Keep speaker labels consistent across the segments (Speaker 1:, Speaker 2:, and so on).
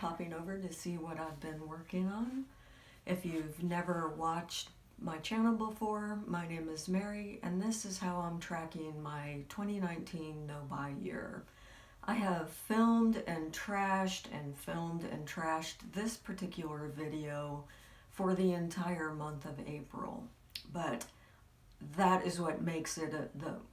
Speaker 1: hopping over to see what I've been working on. If you've never watched my channel before, my name is Mary, and this is how I'm tracking my 2019 no-buy year. I have filmed and trashed and filmed and trashed this particular video for the entire month of April, but that is what makes it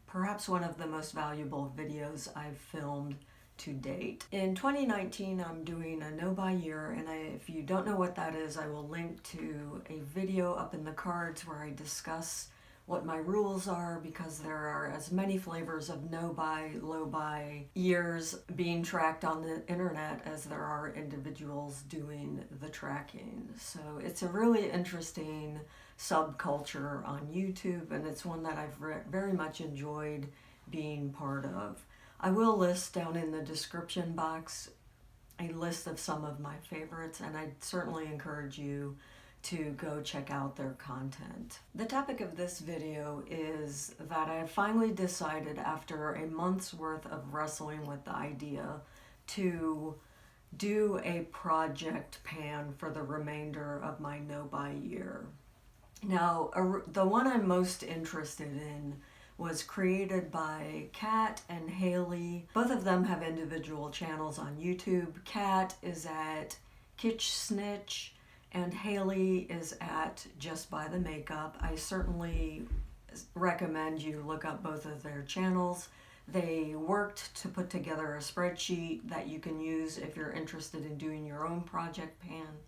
Speaker 1: perhaps one of the most valuable videos I've filmed to date. In 2019, I'm doing a no-buy year, and if you don't know what that is, I will link to a video up in the cards where I discuss what my rules are, because there are as many flavors of no-buy, low-buy years being tracked on the internet as there are individuals doing the tracking. So it's a really interesting subculture on YouTube, and it's one that I've very much enjoyed being part of. I will list down in the description box a list of some of my favorites, and I'd certainly encourage you to go check out their content. The topic of this video is that I have finally decided, after a month's worth of wrestling with the idea, to do a project pan for the remainder of my no-buy year. Now, the one I'm most interested in was created by Kat and Haley. Both of them have individual channels on YouTube. Kat is at Kitsch Snitch, and Haley is at Just Buy the Makeup. I certainly recommend you look up both of their channels. They worked to put together a spreadsheet that you can use if you're interested in doing your own project pan.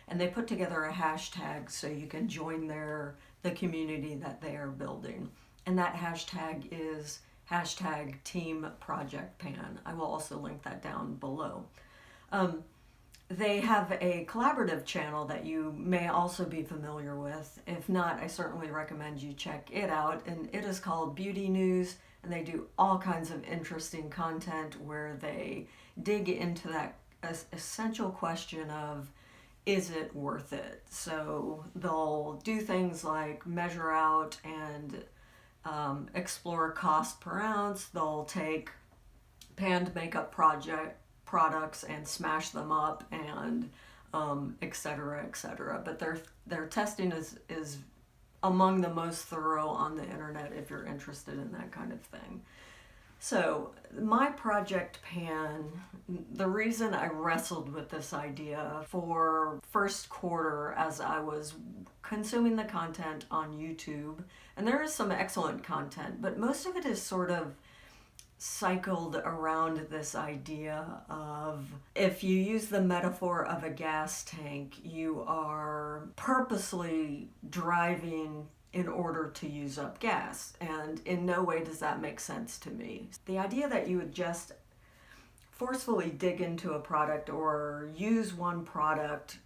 Speaker 1: And they put together a hashtag so you can join the community that they are building. And that hashtag is hashtag TeamProjectPan. I will also link that down below. They have a collaborative channel that you may also be familiar with. If not, I certainly recommend you check it out. And it is called Beauty News, and they do all kinds of interesting content where they dig into that essential question of, is it worth it? So they'll do things like measure out and explore cost per ounce. They'll take panned makeup products and smash them up, and etc., etc. But their testing is among the most thorough on the internet if you're interested in that kind of thing. So my project pan, the reason I wrestled with this idea for first quarter as I was consuming the content on YouTube, and there is some excellent content, but most of it is sort of cycled around this idea of, if you use the metaphor of a gas tank, you are purposely driving in order to use up gas, and in no way does that make sense to me. The idea that you would just forcefully dig into a product or use one product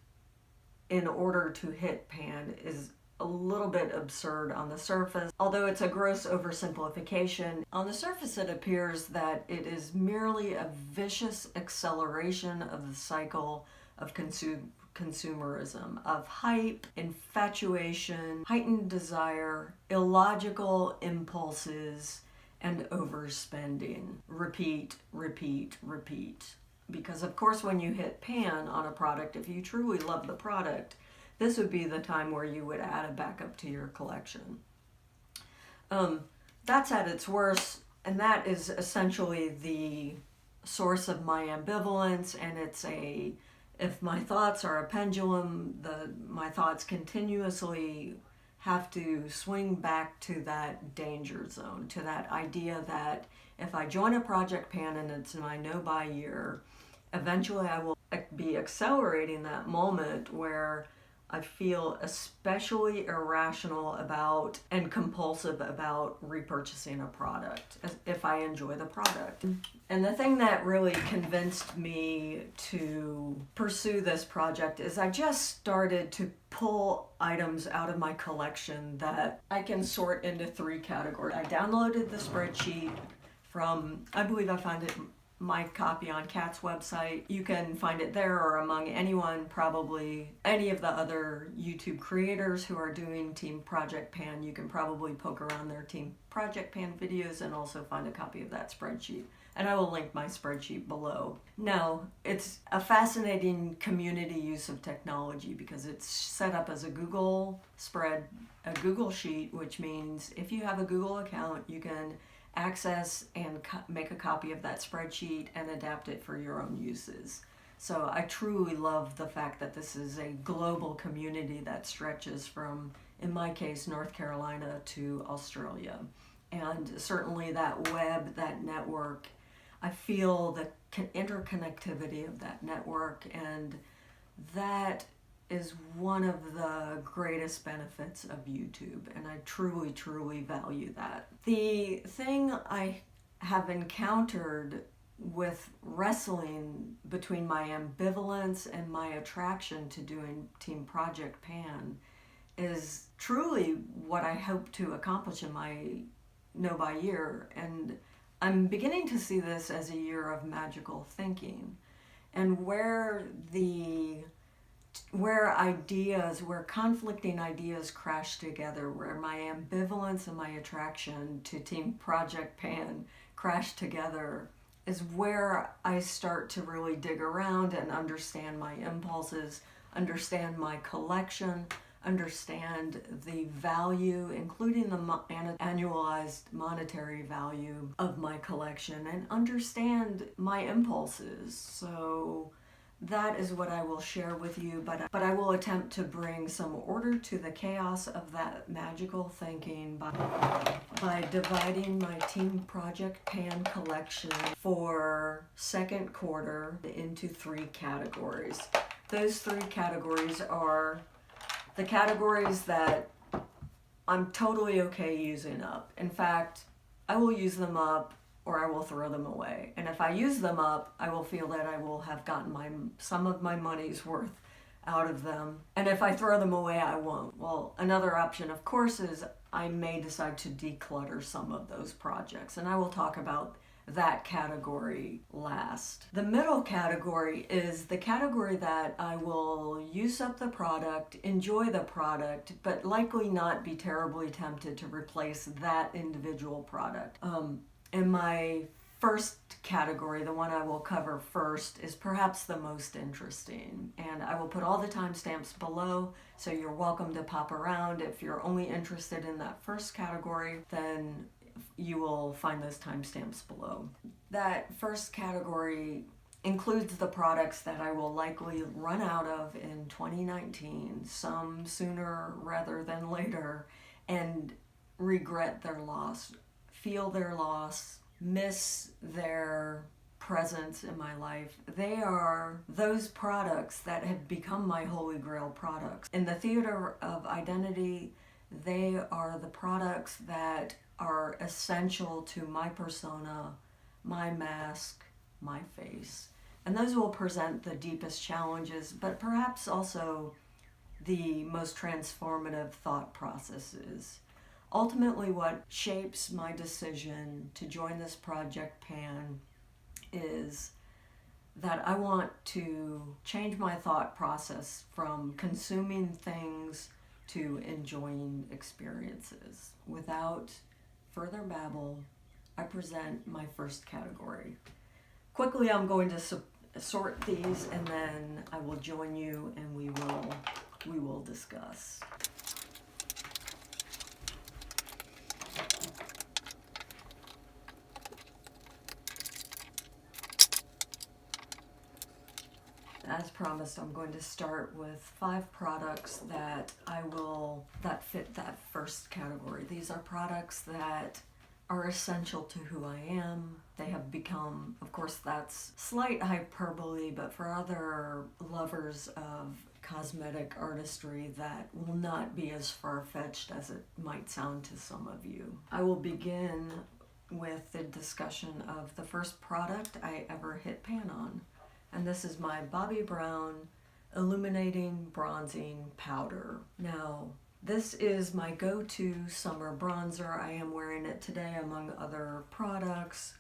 Speaker 1: in order to hit pan is a little bit absurd on the surface. Although it's a gross oversimplification, on the surface it appears that it is merely a vicious acceleration of the cycle of consumerism, of hype, infatuation, heightened desire, illogical impulses, and overspending. Repeat, repeat, repeat. Because of course when you hit pan on a product, if you truly love the product, this would be the time where you would add a backup to your collection. That's at its worst, and that is essentially the source of my ambivalence, and if my thoughts are a pendulum, my thoughts continuously have to swing back to that danger zone, to that idea that if I join a project pan and it's my no-buy year, eventually I will be accelerating that moment where I feel especially irrational about and compulsive about repurchasing a product if I enjoy the product. And the thing that really convinced me to pursue this project is I just started to pull items out of my collection that I can sort into 3 categories. I downloaded the spreadsheet from, I believe I found it my copy on Kat's website. You can find it there or among anyone, probably any of the other YouTube creators who are doing TeamProjectPan. You can probably poke around their TeamProjectPan videos and also find a copy of that spreadsheet. And I will link my spreadsheet below. Now, it's a fascinating community use of technology because it's set up as a Google sheet, which means if you have a Google account, you can access and make a copy of that spreadsheet and adapt it for your own uses. So I truly love the fact that this is a global community that stretches from, in my case, North Carolina to Australia. And certainly that web, that network, I feel the interconnectivity of that network, and that is one of the greatest benefits of YouTube, and I truly, truly value that. The thing I have encountered with wrestling between my ambivalence and my attraction to doing TeamProjectPan is truly what I hope to accomplish in my Know by Year, and I'm beginning to see this as a year of magical thinking, and where conflicting ideas crash together, where my ambivalence and my attraction to TeamProjectPan crash together, is where I start to really dig around and understand my impulses, understand my collection, understand the value, including the annualized monetary value of my collection, and understand my impulses. So that is what I will share with you, but I will attempt to bring some order to the chaos of that magical thinking by dividing my TeamProjectPan collection for second quarter into 3 categories. Those 3 categories are the categories that I'm totally okay using up. In fact, I will use them up or I will throw them away. And if I use them up, I will feel that I will have gotten some of my money's worth out of them. And if I throw them away, I won't. Well, another option, of course, is I may decide to declutter some of those projects. And I will talk about that category last. The middle category is the category that I will use up the product, enjoy the product, but likely not be terribly tempted to replace that individual product. And my first category, the one I will cover first, is perhaps the most interesting. And I will put all the timestamps below, so you're welcome to pop around. If you're only interested in that first category, then you will find those timestamps below. That first category includes the products that I will likely run out of in 2019, some sooner rather than later, and regret their loss, feel their loss, miss their presence in my life. They are those products that have become my holy grail products. In the theater of identity, they are the products that are essential to my persona, my mask, my face. And those will present the deepest challenges, but perhaps also the most transformative thought processes. Ultimately, what shapes my decision to join this project Pan is that I want to change my thought process from consuming things to enjoying experiences. Without further babble, I present my first category. Quickly, I'm going to sort these, and then I will join you and we will discuss. As promised, I'm going to start with 5 products that fit that first category. These are products that are essential to who I am. They have become, of course, that's slight hyperbole, but for other lovers of cosmetic artistry, that will not be as far-fetched as it might sound to some of you. I will begin with the discussion of the first product I ever hit pan on. And this is my Bobbi Brown Illuminating Bronzing Powder. Now, this is my go-to summer bronzer. I am wearing it today among other products.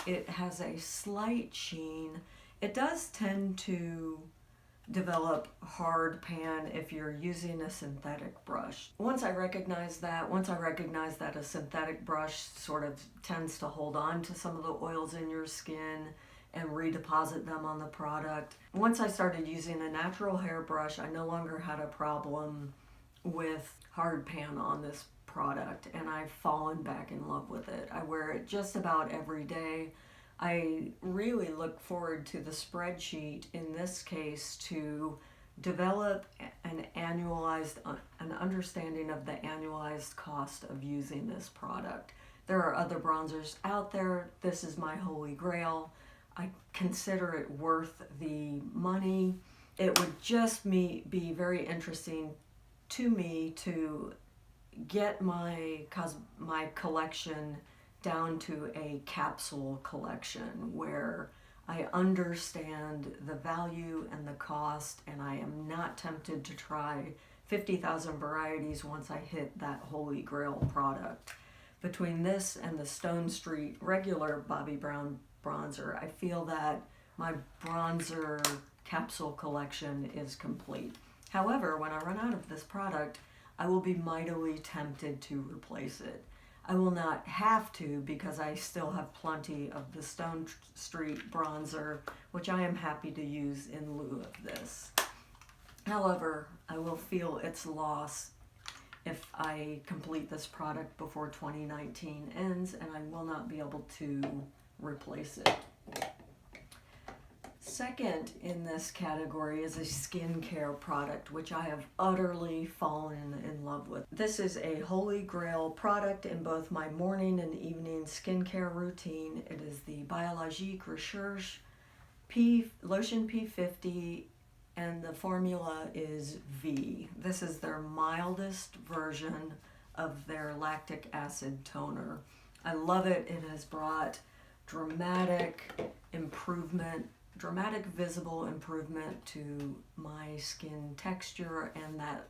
Speaker 1: It has a slight sheen. It does tend to develop hard pan if you're using a synthetic brush. Once I recognize that a synthetic brush sort of tends to hold on to some of the oils in your skin and redeposit them on the product. Once I started using a natural hairbrush, I no longer had a problem with hard pan on this product, and I've fallen back in love with it. I wear it just about every day. I really look forward to the spreadsheet in this case to develop an understanding of the annualized cost of using this product. There are other bronzers out there. This is my holy grail. I consider it worth the money. It would just be very interesting to me to get my collection down to a capsule collection where I understand the value and the cost, and I am not tempted to try 50,000 varieties once I hit that holy grail product. Between this and the Stone Street regular Bobbi Brown bronzer, I feel that my bronzer capsule collection is complete. However, when I run out of this product, I will be mightily tempted to replace it. I will not have to because I still have plenty of the Stone Street bronzer, which I am happy to use in lieu of this. However, I will feel its loss if I complete this product before 2019 ends, and I will not be able to replace it. Second in this category is a skincare product, which I have utterly fallen in love with. This is a holy grail product in both my morning and evening skincare routine. It is the Biologique Recherche Lotion P50, and the formula is V. This is their mildest version of their lactic acid toner. I love it. It has brought dramatic visible improvement to my skin texture, and that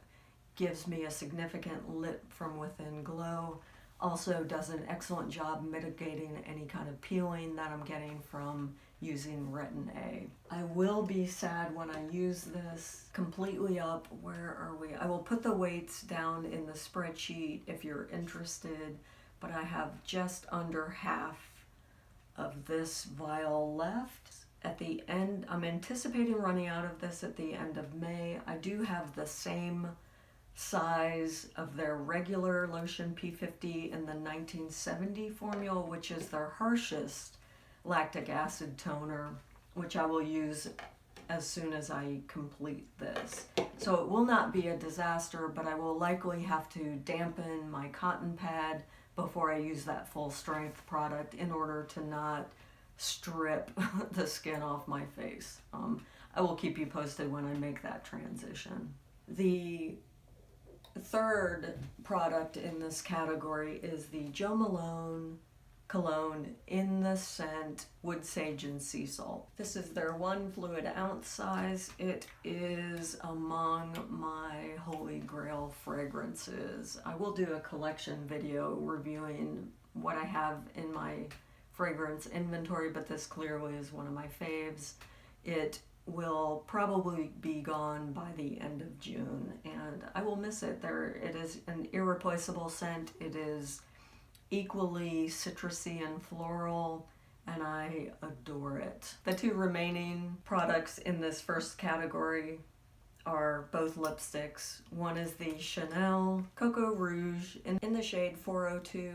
Speaker 1: gives me a significant lit from within glow. Also does an excellent job mitigating any kind of peeling that I'm getting from using Retin A. I will be sad when I use this completely up. Where are we? I will put the weights down in the spreadsheet if you're interested, but I have just under half of this vial left. At the end, I'm anticipating running out of this at the end of May. I do have the same size of their regular Lotion P50 in the 1970 formula, which is their harshest lactic acid toner, which I will use as soon as I complete this. So it will not be a disaster, but I will likely have to dampen my cotton pad before I use that full strength product in order to not strip the skin off my face. I will keep you posted when I make that transition. The third product in this category is the Jo Malone cologne in the scent Wood Sage and Sea Salt. This is their 1 fluid ounce size. It is among my holy grail fragrances. I will do a collection video reviewing what I have in my fragrance inventory, but this clearly is one of my faves. It will probably be gone by the end of June, and I will miss it. It is an irreplaceable scent. It is equally citrusy and floral, and I adore it. The two remaining products in this first category are both lipsticks. One is the Chanel Coco Rouge in the shade 402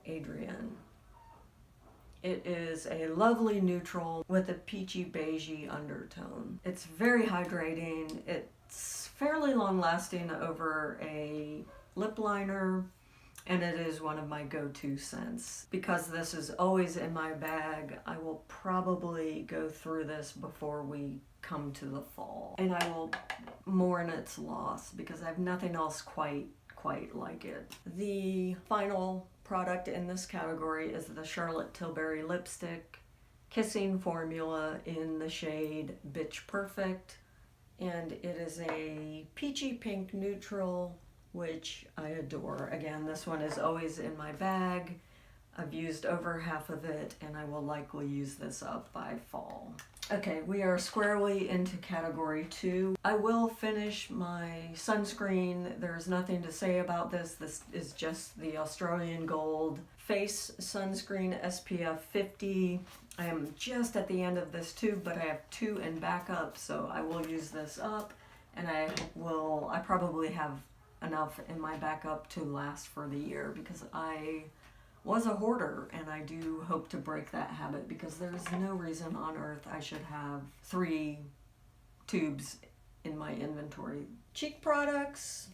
Speaker 1: Adrienne. It is a lovely neutral with a peachy beigey undertone. It's very hydrating. It's fairly long lasting over a lip liner, and it is one of my go-to scents. Because this is always in my bag, I will probably go through this before we come to the fall. And I will mourn its loss because I have nothing else quite like it. The final product in this category is the Charlotte Tilbury lipstick kissing formula in the shade Bitch Perfect, and it is a peachy pink neutral, which I adore. Again, this one is always in my bag. I've used over half of it, and I will likely use this up by fall. Okay, we are squarely into category 2. I will finish my sunscreen. There's nothing to say about this. This is just the Australian Gold Face Sunscreen SPF 50. I am just at the end of this tube, but I have 2 in backup, so I will use this up, and I probably have enough in my backup to last for the year, because I was a hoarder, and I do hope to break that habit, because there's no reason on earth I should have 3 tubes in my inventory. Cheek products.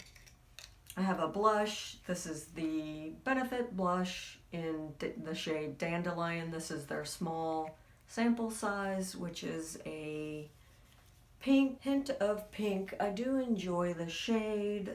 Speaker 1: I have a blush. This is the Benefit blush in the shade Dandelion. This is their small sample size, which is a pink, hint of pink. I do enjoy the shade.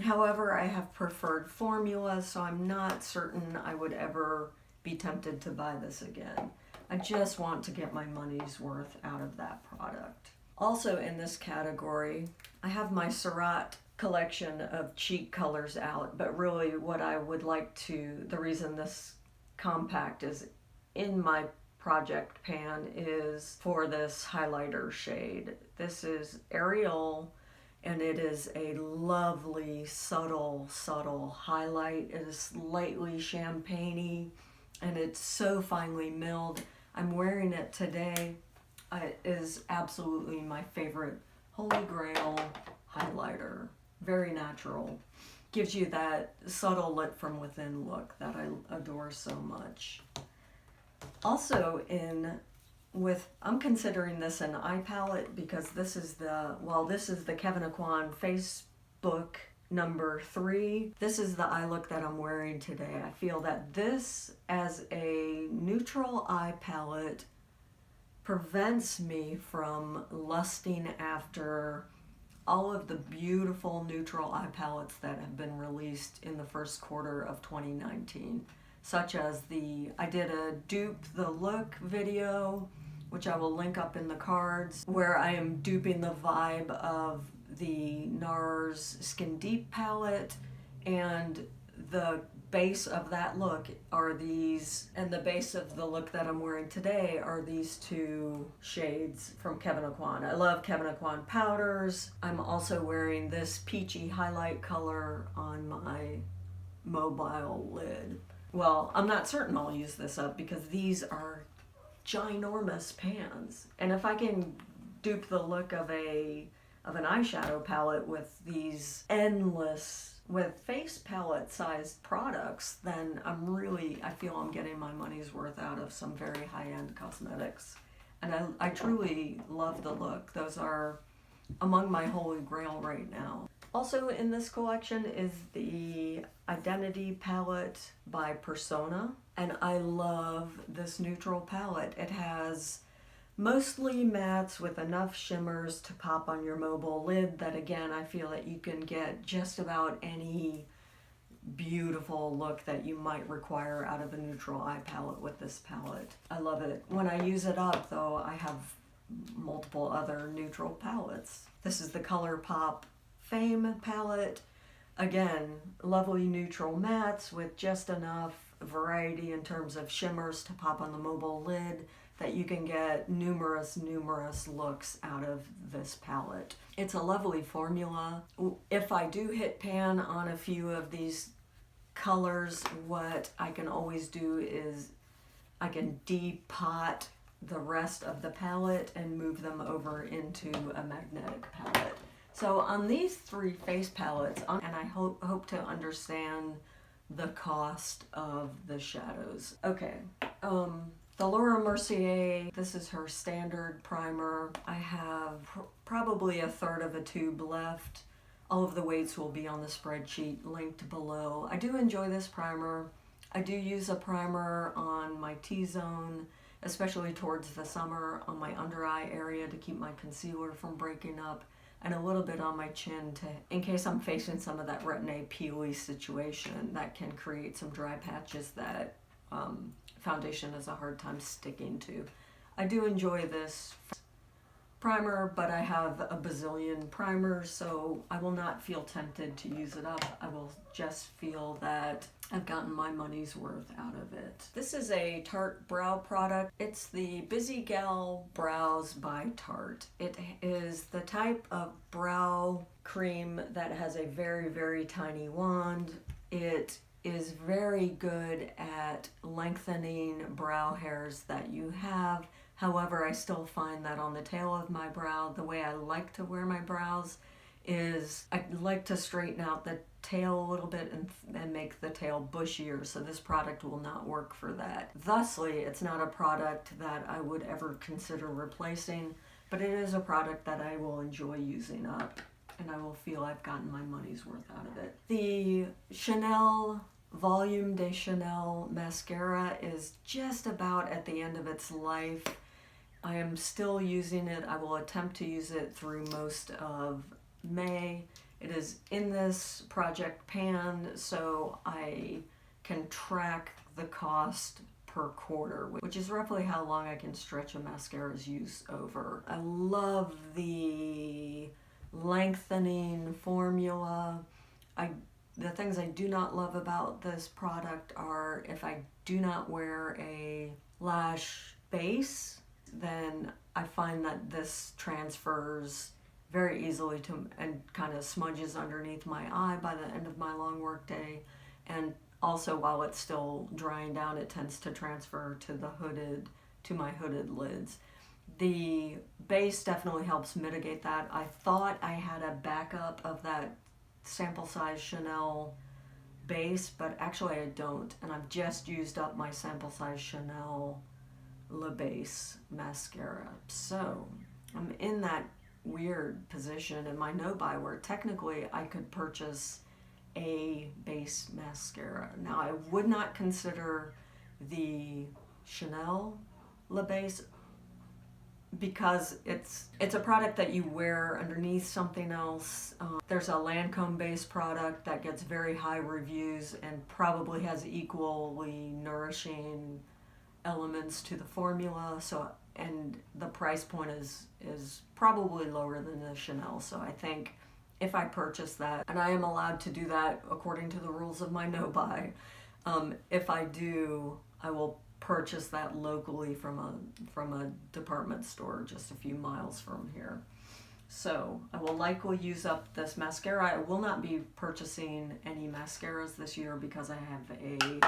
Speaker 1: However, I have preferred formulas, so I'm not certain I would ever be tempted to buy this again. I just want to get my money's worth out of that product. Also in this category, I have my Surratt collection of cheek colors out, but really what I would like to, the reason this compact is in my project pan is for this highlighter shade. This is Ariel, and it is a lovely, subtle highlight. It is slightly champagne-y, and it's so finely milled. I'm wearing it today. It is absolutely my favorite Holy Grail highlighter. Very natural. Gives you that subtle lit from within look that I adore so much. Also I'm considering this an eye palette, because this is the Kevin Aquan Facebook number 3. This is the eye look that I'm wearing today. I feel that this, as a neutral eye palette, prevents me from lusting after all of the beautiful neutral eye palettes that have been released in the first quarter of 2019, such as I did a dupe the look video, which I will link up in the cards, where I am duping the vibe of the NARS Skin Deep palette, and the base of that look are these, and the base of the look that I'm wearing today are these 2 shades from Kevin Aquan. I love Kevin Aquan powders. I'm also wearing this peachy highlight color on my mobile lid. Well, I'm not certain I'll use this up, because these are ginormous pans, and if I can dupe the look of an eyeshadow palette with these with face palette sized products, then I feel I'm getting my money's worth out of some very high-end cosmetics, and I truly love the look. Those are among my holy grail right now. Also in this collection is the Identity palette by Persona, and I love this neutral palette. It has mostly mattes with enough shimmers to pop on your mobile lid that, again, I feel that you can get just about any beautiful look that you might require out of a neutral eye palette with this palette. I love it. When I use it up, though, I have multiple other neutral palettes. This is the ColourPop Fame palette. Again, lovely neutral mattes with just enough variety in terms of shimmers to pop on the mobile lid that you can get numerous looks out of this palette. It's a lovely formula. If I do hit pan on a few of these colors, what I can always do is I can depot the rest of the palette and move them over into a magnetic palette. So on these 3 face palettes, and I hope to understand the cost of the shadows. Okay, the Laura Mercier, this is her standard primer. I have probably a third of a tube left. All of the weights will be on the spreadsheet linked below. I do enjoy this primer. I do use a primer on my T-zone, especially towards the summer, on my under eye area to keep my concealer from breaking up, and a little bit on my chin in case I'm facing some of that retin-A peely situation that can create some dry patches that foundation has a hard time sticking to. I do enjoy this. primer, but I have a bazillion primers, so I will not feel tempted to use it up. I will just feel that I've gotten my money's worth out of it. This is a Tarte brow product. It's the Busy Gal Brows by Tarte. It is the type of brow cream that has a very, very tiny wand. It is very good at lengthening brow hairs that you have. However, I still find that on the tail of my brow, the way I like to wear my brows is I like to straighten out the tail a little bit and make the tail bushier, so this product will not work for that. Thusly, it's not a product that I would ever consider replacing, but it is a product that I will enjoy using up, and I will feel I've gotten my money's worth out of it. The Chanel Volume de Chanel mascara is just about at the end of its life. I am still using it. I will attempt to use it through most of May. It is in this project pan, so I can track the cost per quarter, which is roughly how long I can stretch a mascara's use over. I love the lengthening formula. The things I do not love about this product are if I do not wear a lash base, then I find that this transfers very easily to and kind of smudges underneath my eye by the end of my long work day. And also while it's still drying down, it tends to transfer to my hooded lids. The base definitely helps mitigate that. I thought I had a backup of that sample size Chanel base, but actually I don't, and I've just used up my sample size Chanel Le Base mascara. So I'm in that weird position in my no-buy where technically I could purchase a base mascara. Now I would not consider the Chanel Le Base because it's a product that you wear underneath something else. There's a Lancome based product that gets very high reviews and probably has equally nourishing elements to the formula, so and the price point is probably lower than the Chanel. So I think if I purchase that, and I am allowed to do that according to the rules of my no-buy, if I do, I will purchase that locally from a department store just a few miles from here. So I will likely use up this mascara. I will not be purchasing any mascaras this year because I have a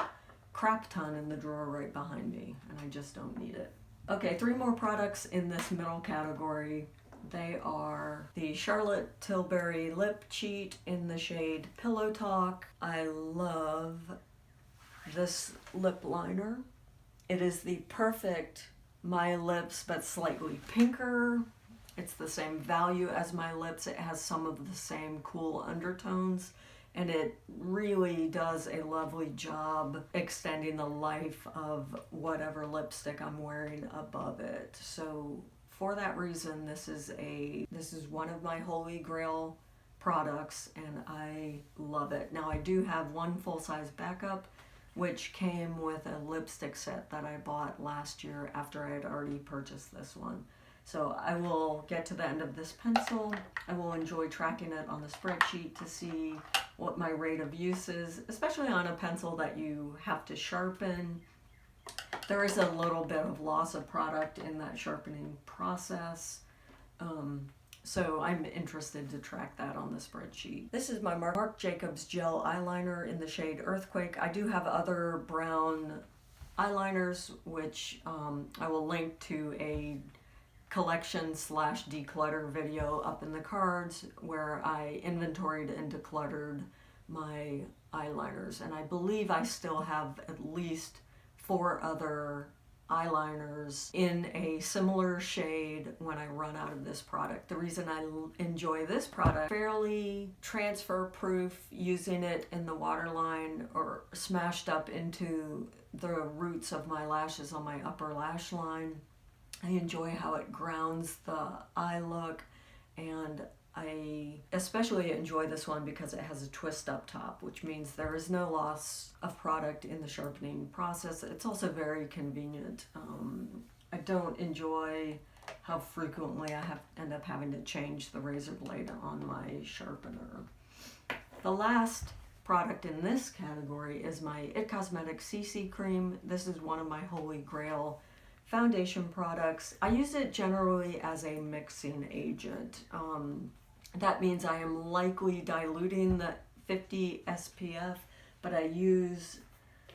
Speaker 1: crap ton in the drawer right behind me and I just don't need it. Okay, 3 more products in this middle category. They are the Charlotte Tilbury Lip Cheat in the shade Pillow Talk. I love this lip liner. It is the perfect My Lips, but slightly pinker. It's the same value as My Lips. It has some of the same cool undertones, and it really does a lovely job extending the life of whatever lipstick I'm wearing above it. So for that reason, this is one of my holy grail products, and I love it. Now I do have one full-size backup, which came with a lipstick set that I bought last year after I had already purchased this one. So I will get to the end of this pencil. I will enjoy tracking it on the spreadsheet to see what my rate of use is, especially on a pencil that you have to sharpen. There is a little bit of loss of product in that sharpening process. So I'm interested to track that on the spreadsheet. This is my Marc Jacobs gel eyeliner in the shade Earthquake. I do have other brown eyeliners, which I will link to a collection / declutter video up in the cards where I inventoried and decluttered my eyeliners. And I believe I still have at least 4 other eyeliners in a similar shade when I run out of this product. The reason I enjoy this product, fairly transfer proof, using it in the waterline or smashed up into the roots of my lashes on my upper lash line. I enjoy how it grounds the eye look, and I especially enjoy this one because it has a twist up top, which means there is no loss of product in the sharpening process. It's also very convenient. I don't enjoy how frequently I end up having to change the razor blade on my sharpener. The last product in this category is my It Cosmetics CC Cream. This is one of my holy grail foundation products. I use it generally as a mixing agent. That means I am likely diluting the 50 SPF, but I use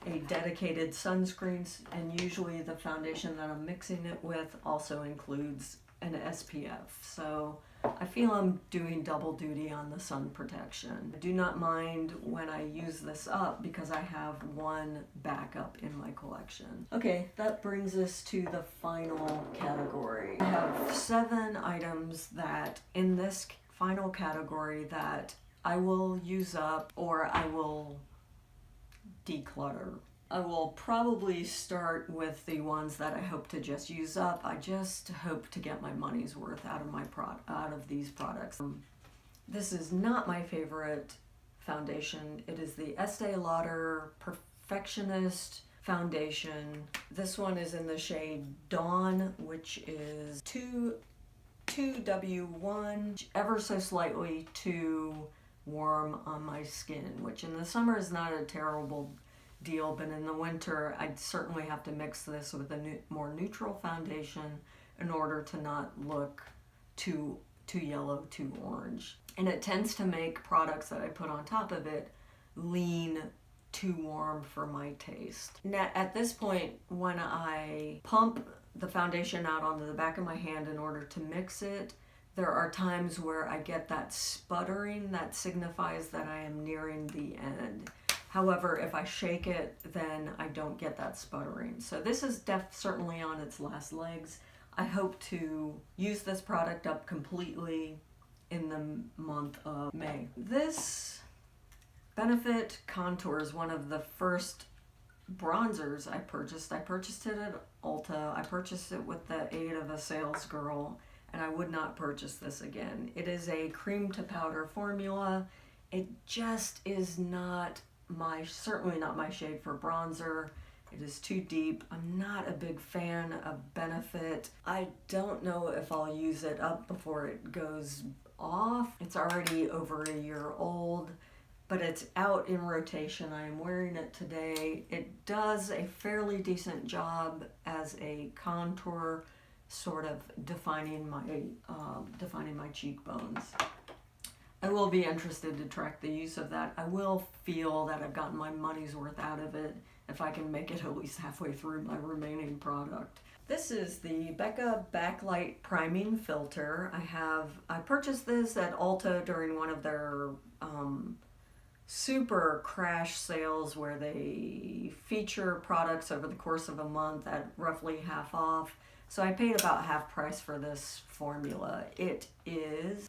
Speaker 1: a dedicated sunscreen, and usually the foundation that I'm mixing it with also includes an SPF. So I feel I'm doing double duty on the sun protection. I do not mind when I use this up because I have one backup in my collection. Okay, that brings us to the final category. I have 7 items that in this final category that I will use up or I will declutter. I will probably start with the ones that I hope to just use up. I just hope to get my money's worth out of these products. This is not my favorite foundation. It is the Estee Lauder Perfectionist foundation. This one is in the shade Dawn, which is 2W1, ever so slightly too warm on my skin, which in the summer is not a terrible deal, but in the winter I'd certainly have to mix this with a more neutral foundation in order to not look too yellow, too orange. And it tends to make products that I put on top of it lean too warm for my taste. Now at this point, when I pump the foundation out onto the back of my hand in order to mix it, there are times where I get that sputtering that signifies that I am nearing the end. However, if I shake it, then I don't get that sputtering. So this is certainly on its last legs. I hope to use this product up completely in the month of May. This Benefit Contour is one of the first bronzers I purchased. I purchased it at Ulta. I purchased it with the aid of a sales girl, and I would not purchase this again. It is a cream to powder formula. It just is not certainly not my shade for bronzer. It is too deep. I'm not a big fan of Benefit. I don't know if I'll use it up before it goes off. It's already over a year old, but it's out in rotation. I am wearing it today. It does a fairly decent job as a contour, sort of defining my cheekbones. I will be interested to track the use of that. I will feel that I've gotten my money's worth out of it if I can make it at least halfway through my remaining product. This is the Becca Backlight Priming Filter. I purchased this at Ulta during one of their super crash sales where they feature products over the course of a month at roughly half off. So I paid about half price for this formula.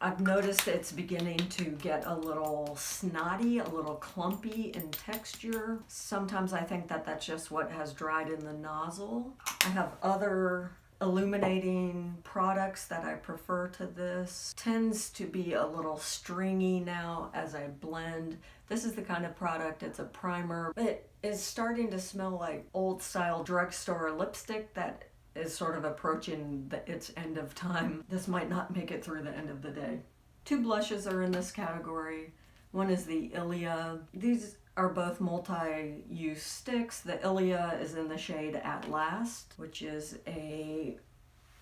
Speaker 1: I've noticed it's beginning to get a little snotty, a little clumpy in texture. Sometimes I think that that's just what has dried in the nozzle. I have other illuminating products that I prefer to this. Tends to be a little stringy now as I blend. This is the kind of product, it's a primer. It is starting to smell like old style drugstore lipstick that is sort of approaching its end of time. This might not make it through the end of the day. 2 blushes are in this category. One is the Ilia. These are both multi-use sticks. The Ilia is in the shade At Last, which is a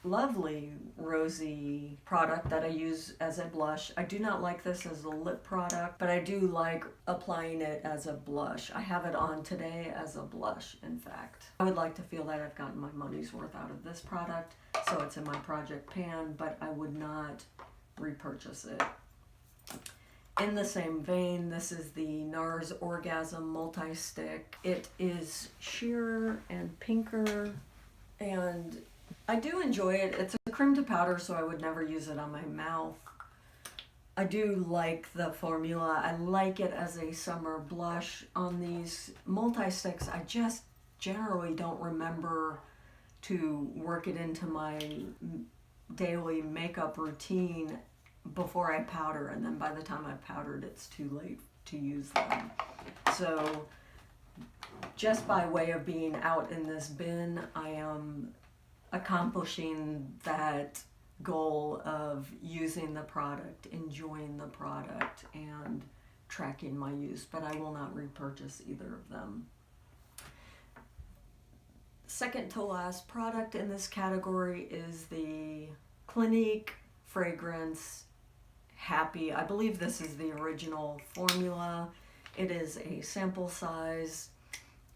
Speaker 1: lovely rosy product that I use as a blush. I do not like this as a lip product, but I do like applying it as a blush. I have it on today as a blush, in fact. I would like to feel that I've gotten my money's worth out of this product, so it's in my project pan, but I would not repurchase it. In the same vein, this is the NARS Orgasm Multi-Stick. It is sheerer and pinker, and I do enjoy it. It's a cream to powder, so I would never use it on my mouth. I do like the formula. I like it as a summer blush. On these multi-sticks, I just generally don't remember to work it into my daily makeup routine before I powder, and then by the time I've powdered, it's too late to use them. So just by way of being out in this bin, I accomplishing that goal of using the product, enjoying the product, and tracking my use, but I will not repurchase either of them. Second to last product in this category is the Clinique fragrance Happy. I believe this is the original formula. It is a sample size.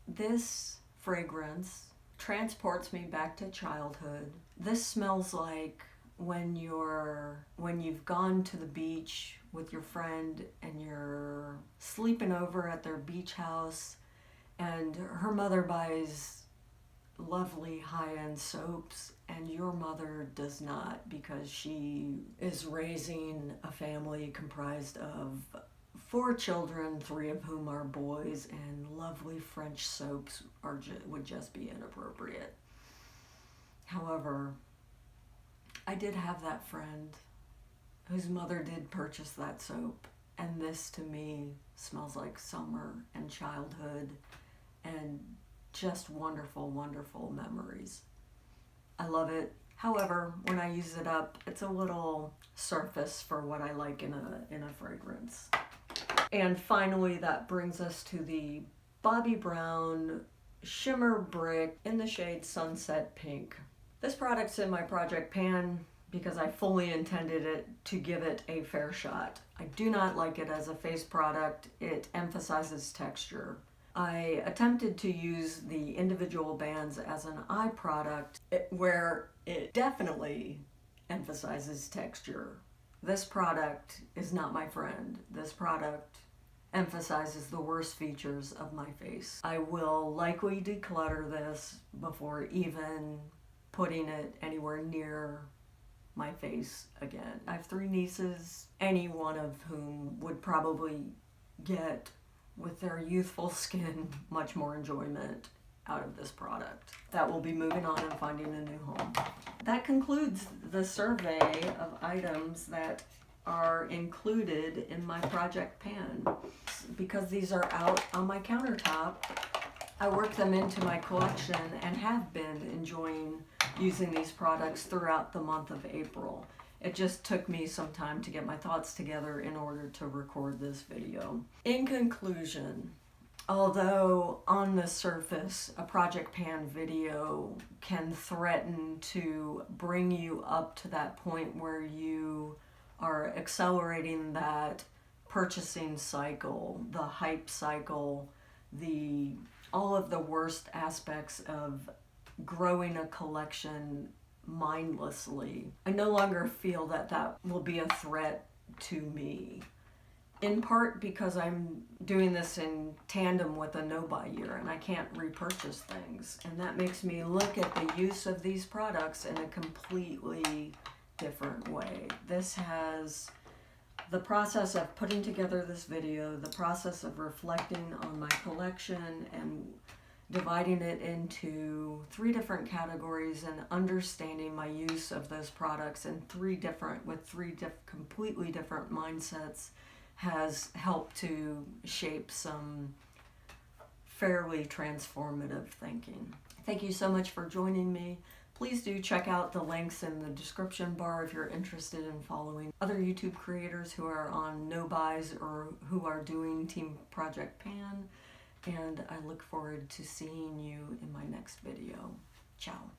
Speaker 1: This fragrance transports me back to childhood. This smells like when you've gone to the beach with your friend and you're sleeping over at their beach house, and her mother buys lovely high-end soaps and your mother does not, because she is raising a family comprised of 4 children, 3 of whom are boys, and lovely French soaps would just be inappropriate. However, I did have that friend whose mother did purchase that soap, and this to me smells like summer and childhood and just wonderful, wonderful memories. I love it. However, when I use it up, it's a little surface for what I like in a fragrance. And finally, that brings us to the Bobbi Brown Shimmer Brick in the shade Sunset Pink. This product's in my project pan because I fully intended it to give it a fair shot. I do not like it as a face product. It emphasizes texture. I attempted to use the individual bands as an eye product where it definitely emphasizes texture. This product is not my friend. This product emphasizes the worst features of my face. I will likely declutter this before even putting it anywhere near my face again. I have 3 nieces, any one of whom would probably get, with their youthful skin, much more enjoyment out of this product. That will be moving on and finding a new home. That concludes the survey of items that are included in my project pan. Because these are out on my countertop, I worked them into my collection and have been enjoying using these products throughout the month of April. It just took me some time to get my thoughts together in order to record this video. In conclusion, although on the surface a project pan video can threaten to bring you up to that point where you are accelerating that purchasing cycle, the hype cycle, all of the worst aspects of growing a collection mindlessly, I no longer feel that will be a threat to me. In part because I'm doing this in tandem with a no-buy year and I can't repurchase things. And that makes me look at the use of these products in a completely different way. This has the process of putting together this video, the process of reflecting on my collection and dividing it into 3 different categories and understanding my use of those products in 3 completely different mindsets has helped to shape some fairly transformative thinking. Thank you so much for joining me. Please do check out the links in the description bar if you're interested in following other YouTube creators who are on no buys or who are doing TeamProjectPan. And I look forward to seeing you in my next video. Ciao.